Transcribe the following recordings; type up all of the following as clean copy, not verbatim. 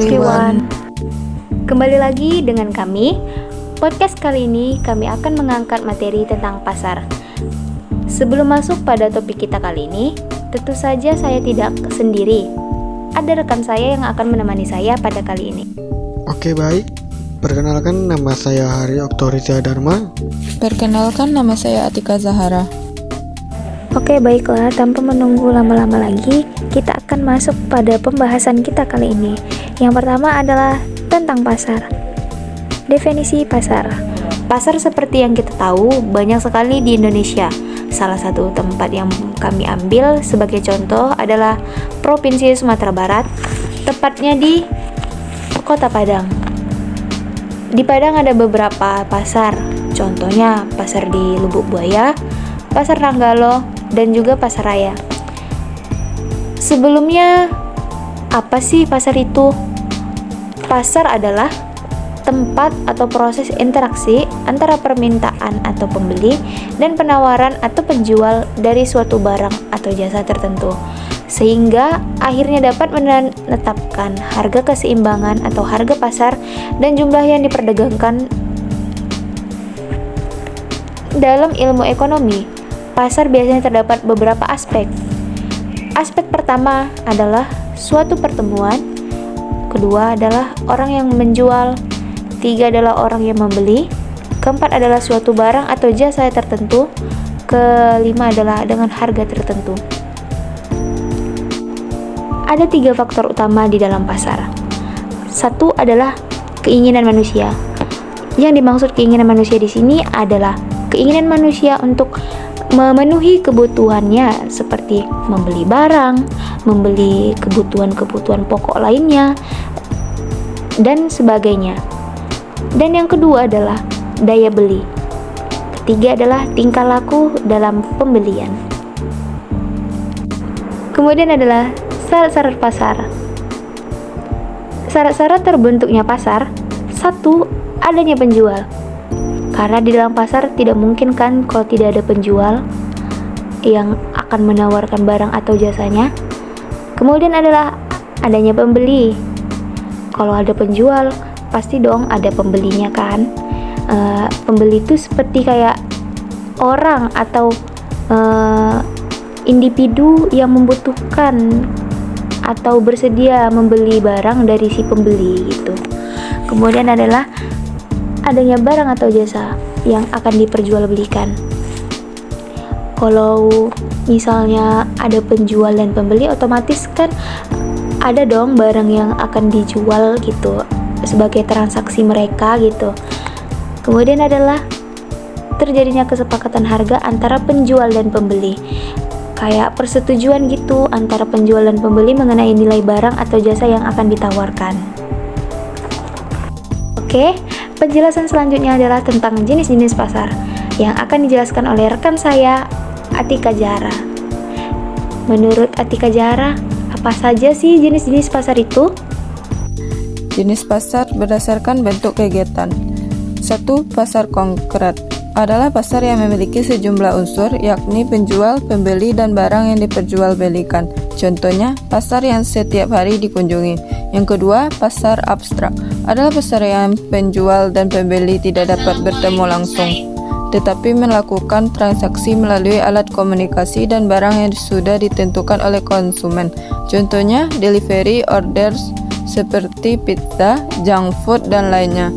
everyone. Kembali lagi dengan kami. Podcast kali ini kami akan mengangkat materi tentang pasar. Sebelum masuk pada topik kita kali ini, tentu saja saya tidak sendiri. Ada rekan saya yang akan menemani saya pada kali ini. Oke, baik. Perkenalkan, nama saya Hari Oktorizia Dharma. Perkenalkan, nama saya Atika Zahara. Oke, baiklah, tanpa menunggu lama-lama lagi, kita akan masuk pada pembahasan kita kali ini. Yang pertama adalah tentang pasar. Definisi pasar. Pasar seperti yang kita tahu, banyak sekali di Indonesia. Salah satu tempat yang kami ambil sebagai contoh adalah Provinsi Sumatera Barat, tepatnya di Kota Padang. Di Padang ada beberapa pasar, contohnya pasar di Lubuk Buaya, Pasar Nanggalo, dan juga Pasar Raya. Sebelumnya, apa sih pasar itu? Pasar adalah tempat atau proses interaksi antara permintaan atau pembeli dan penawaran atau penjual dari suatu barang atau jasa tertentu, sehingga akhirnya dapat menetapkan harga keseimbangan atau harga pasar dan jumlah yang diperdagangkan. Dalam ilmu ekonomi, pasar biasanya terdapat beberapa aspek. Aspek pertama adalah suatu pertemuan, kedua adalah orang yang menjual, tiga adalah orang yang membeli, keempat adalah suatu barang atau jasa tertentu, kelima adalah dengan harga tertentu. Ada tiga faktor utama di dalam pasar. Satu adalah keinginan manusia. Yang dimaksud keinginan manusia di sini adalah keinginan manusia untuk memenuhi kebutuhannya seperti membeli barang, membeli kebutuhan-kebutuhan pokok lainnya, dan sebagainya. Dan yang kedua adalah daya beli. Ketiga adalah tingkah laku dalam pembelian. Kemudian adalah syarat-syarat pasar. Syarat-syarat terbentuknya pasar. Satu, adanya penjual. Karena di dalam pasar tidak mungkin kan kalau tidak ada penjual yang akan menawarkan barang atau jasanya. Kemudian adalah adanya pembeli. Kalau ada penjual, pasti dong ada pembelinya kan. Pembeli itu seperti kayak orang atau individu yang membutuhkan atau bersedia membeli barang dari si pembeli gitu. Kemudian adalah adanya barang atau jasa yang akan diperjualbelikan. Kalau misalnya ada penjual dan pembeli, otomatis kan ada dong barang yang akan dijual gitu sebagai transaksi mereka gitu. Kemudian adalah terjadinya kesepakatan harga antara penjual dan pembeli, kayak persetujuan gitu antara penjual dan pembeli mengenai nilai barang atau jasa yang akan ditawarkan. Oke, penjelasan selanjutnya adalah tentang jenis-jenis pasar yang akan dijelaskan oleh rekan saya, Atika Zahara. Menurut Atika Zahara, apa saja sih jenis-jenis pasar itu? Jenis pasar berdasarkan bentuk kegiatan. 1. Pasar konkret adalah pasar yang memiliki sejumlah unsur, yakni penjual, pembeli, dan barang yang diperjualbelikan. Contohnya, pasar yang setiap hari dikunjungi. Yang kedua, pasar abstrak adalah pasar yang penjual dan pembeli tidak dapat bertemu langsung, tetapi melakukan transaksi melalui alat komunikasi dan barang yang sudah ditentukan oleh konsumen. Contohnya, delivery orders seperti pizza, junk food, dan lainnya.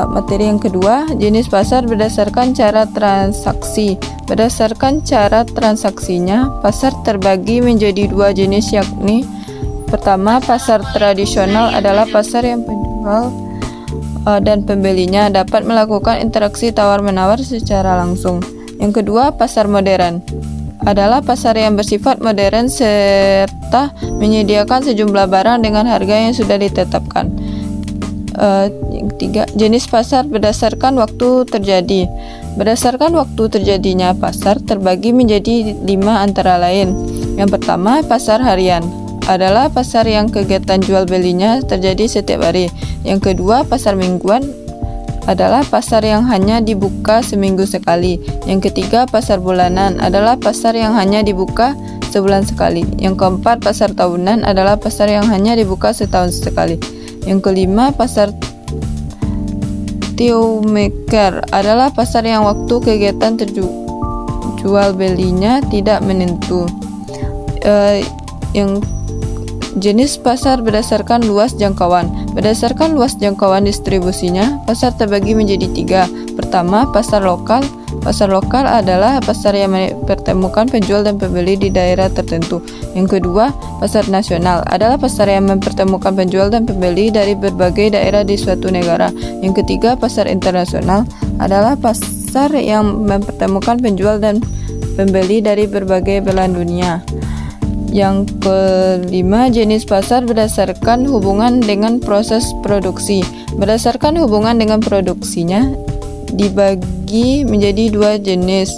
Materi yang kedua, jenis pasar berdasarkan cara transaksi. Berdasarkan cara transaksinya, pasar terbagi menjadi dua jenis, yakni pertama, pasar tradisional adalah pasar yang penjual dan pembelinya dapat melakukan interaksi tawar-menawar secara langsung. Yang kedua, pasar modern adalah pasar yang bersifat modern serta menyediakan sejumlah barang dengan harga yang sudah ditetapkan. Yang ketiga, jenis pasar berdasarkan waktu terjadi. Berdasarkan waktu terjadinya pasar terbagi menjadi 5 antara lain. Yang pertama, pasar harian adalah pasar yang kegiatan jual belinya terjadi setiap hari. Yang kedua, pasar mingguan adalah pasar yang hanya dibuka seminggu sekali. Yang ketiga, pasar bulanan adalah pasar yang hanya dibuka sebulan sekali. Yang keempat, pasar tahunan adalah pasar yang hanya dibuka setahun sekali. Yang kelima, pasar Theomaker adalah pasar yang waktu kegiatan jual belinya tidak menentu. Yang jenis pasar berdasarkan luas jangkauan. Berdasarkan luas jangkauan distribusinya, pasar terbagi menjadi 3. Pertama, pasar lokal. Pasar lokal adalah pasar yang mempertemukan penjual dan pembeli di daerah tertentu. Yang kedua, pasar nasional adalah pasar yang mempertemukan penjual dan pembeli dari berbagai daerah di suatu negara. Yang ketiga, pasar internasional adalah pasar yang mempertemukan penjual dan pembeli dari berbagai belahan dunia. Yang kelima, jenis pasar berdasarkan hubungan dengan proses produksi. Berdasarkan hubungan dengan produksinya, dibagi menjadi 2 jenis,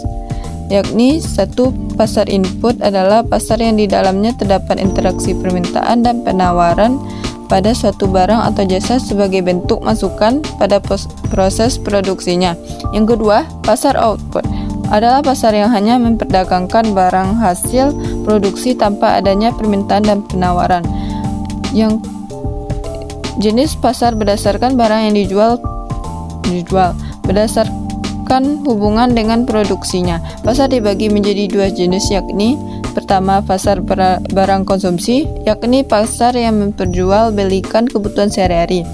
yakni 1. Pasar input adalah pasar yang di dalamnya terdapat interaksi permintaan dan penawaran pada suatu barang atau jasa sebagai bentuk masukan pada proses produksinya. Yang kedua, pasar output adalah pasar yang hanya memperdagangkan barang hasil produksi tanpa adanya permintaan dan penawaran. Yang jenis pasar berdasarkan barang yang dijual berdasarkan hubungan dengan produksinya. Pasar dibagi menjadi 2 jenis, yakni pertama, pasar barang konsumsi, yakni pasar yang memperjualbelikan kebutuhan sehari-hari.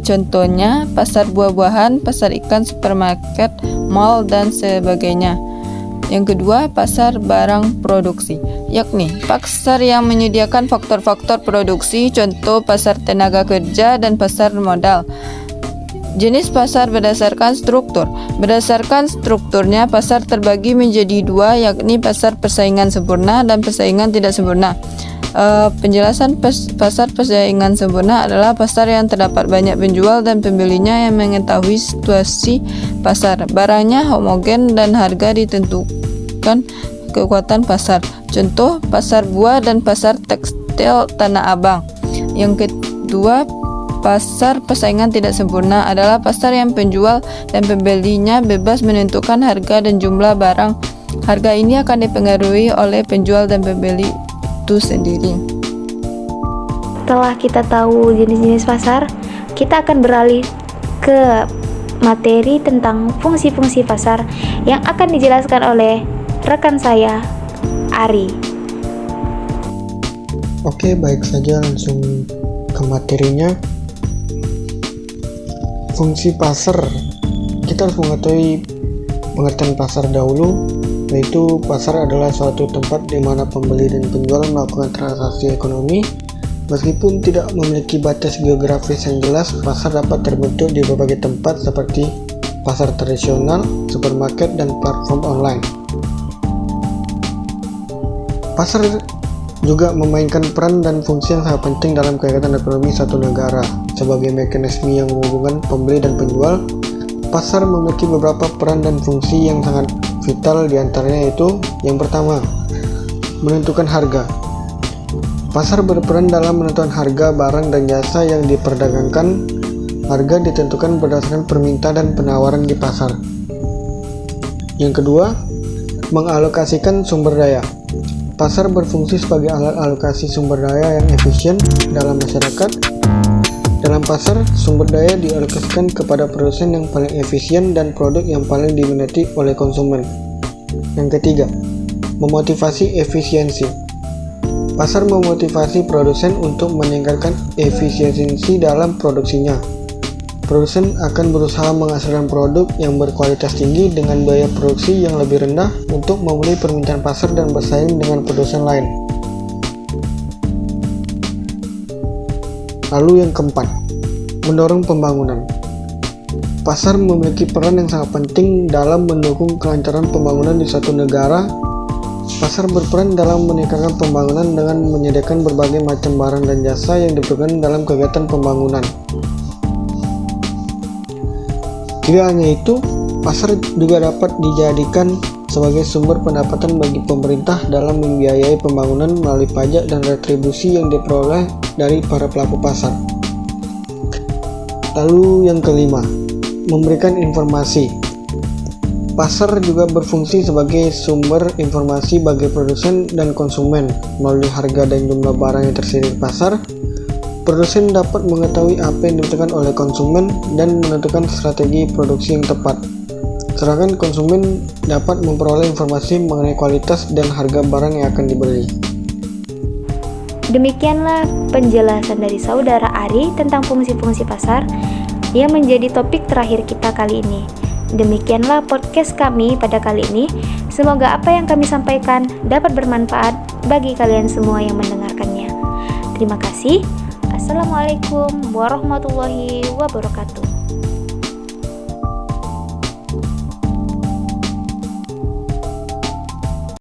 Contohnya, pasar buah-buahan, pasar ikan, supermarket, mal, dan sebagainya. Yang kedua, pasar barang produksi, yakni pasar yang menyediakan faktor-faktor produksi, contoh pasar tenaga kerja dan pasar modal. Jenis pasar berdasarkan struktur. Berdasarkan strukturnya, pasar terbagi menjadi 2, yakni pasar persaingan sempurna dan persaingan tidak sempurna. Penjelasan pasar persaingan sempurna adalah pasar yang terdapat banyak penjual dan pembelinya yang mengetahui situasi pasar. Barangnya homogen dan harga ditentukan kekuatan pasar. Contoh, pasar buah dan pasar tekstil Tanah Abang. Yang kedua, pasar persaingan tidak sempurna adalah pasar yang penjual dan pembelinya bebas menentukan harga dan jumlah barang. Harga ini akan dipengaruhi oleh penjual dan pembeli itu sendiri. Setelah kita tahu jenis-jenis pasar, kita akan beralih ke materi tentang fungsi-fungsi pasar yang akan dijelaskan oleh rekan saya, Ari. Oke, baik saja, langsung ke materinya. Fungsi pasar, kita harus mengetahui pengertian pasar dahulu, yaitu pasar adalah suatu tempat di mana pembeli dan penjual melakukan transaksi ekonomi. Meskipun tidak memiliki batas geografis yang jelas, pasar dapat terbentuk di berbagai tempat seperti pasar tradisional, supermarket, dan platform online. Pasar juga memainkan peran dan fungsi yang sangat penting dalam kegiatan ekonomi suatu negara. Sebagai mekanisme yang menghubungkan pembeli dan penjual, pasar memiliki beberapa peran dan fungsi yang sangat vital, diantaranya yaitu yang pertama, menentukan harga. Pasar berperan dalam menentukan harga barang dan jasa yang diperdagangkan. Harga ditentukan berdasarkan permintaan dan penawaran di pasar. Yang kedua, mengalokasikan sumber daya. Pasar berfungsi sebagai alat alokasi sumber daya yang efisien dalam masyarakat. Dalam pasar, sumber daya dialokasikan kepada produsen yang paling efisien dan produk yang paling diminati oleh konsumen. Yang ketiga, memotivasi efisiensi. Pasar memotivasi produsen untuk meningkatkan efisiensi dalam produksinya. Produsen akan berusaha menghasilkan produk yang berkualitas tinggi dengan biaya produksi yang lebih rendah untuk memenuhi permintaan pasar dan bersaing dengan produsen lain. Lalu yang keempat, mendorong pembangunan. Pasar memiliki peran yang sangat penting dalam mendukung kelancaran pembangunan di suatu negara. Pasar berperan dalam meningkatkan pembangunan dengan menyediakan berbagai macam barang dan jasa yang diperlukan dalam kegiatan pembangunan. Tidak hanya itu, pasar juga dapat dijadikan sebagai sumber pendapatan bagi pemerintah dalam membiayai pembangunan melalui pajak dan retribusi yang diperoleh dari para pelaku pasar. Lalu yang kelima, memberikan informasi. Pasar juga berfungsi sebagai sumber informasi bagi produsen dan konsumen. Melalui harga dan jumlah barang yang tersedia di pasar, produsen dapat mengetahui apa yang dibutuhkan oleh konsumen dan menentukan strategi produksi yang tepat. Sedangkan konsumen dapat memperoleh informasi mengenai kualitas dan harga barang yang akan dibeli. Demikianlah penjelasan dari Saudara Ari tentang fungsi-fungsi pasar yang menjadi topik terakhir kita kali ini. Demikianlah podcast kami pada kali ini. Semoga apa yang kami sampaikan dapat bermanfaat bagi kalian semua yang mendengarkannya. Terima kasih. Assalamualaikum warahmatullahi wabarakatuh.